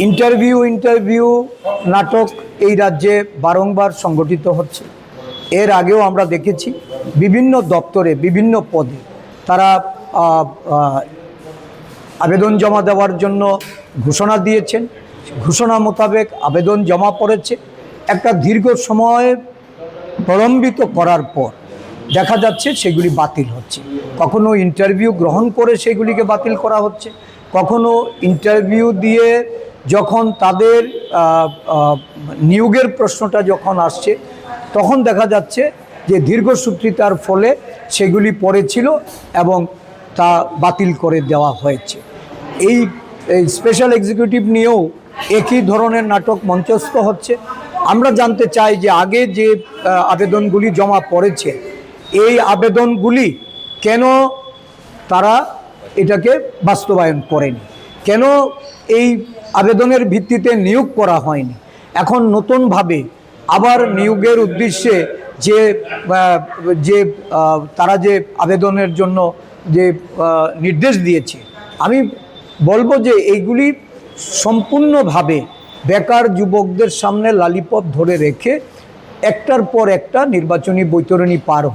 Interview নাটক এই রাজ্যে বারংবার সংগঠিত হচ্ছে। এর আগেও আমরা দেখেছি বিভিন্ন দপ্তরে বিভিন্ন পদে তারা আবেদন জমা দেওয়ার জন্য ঘোষণা দিয়েছেন। ঘোষণা মোতাবেক আবেদন জমা পড়েছে। একটা দীর্ঘ সময় প্রলম্বিত করার পর দেখা যাচ্ছে সেগুলি বাতিল হচ্ছে। কখনো ইন্টারভিউ গ্রহণ করে সেগুলিকে বাতিল করা হচ্ছে, কখনো ইন্টারভিউ দিয়ে যখন তাদের নিয়োগের প্রশ্নটা যখন আসছে তখন দেখা যাচ্ছে যে দীর্ঘসূত্রিতার ফলে সেগুলি পড়েছিল এবং তা বাতিল করে দেওয়া হয়েছে। এই স্পেশাল এক্সিকিউটিভ নিয়েও একই ধরনের নাটক মঞ্চস্থ হচ্ছে। আমরা জানতে চাই যে আগে যে আবেদনগুলি জমা পড়েছে এই আবেদনগুলি কেন তারা এটাকে বাস্তবায়ন করেনি, কেন এই আবেদনের ভিত্তিতে নিয়োগ করা হয়নি। এখন নতুনভাবে আবার নিয়োগের উদ্দেশ্যে যে তারা যে আবেদনের জন্য যে নির্দেশ দিয়েছে, আমি বলবো যে এইগুলি সম্পূর্ণভাবে বেকার যুবকদের সামনে লালিপপ ধরে রেখে একটার পর একটা নির্বাচনী বৈতরণী পার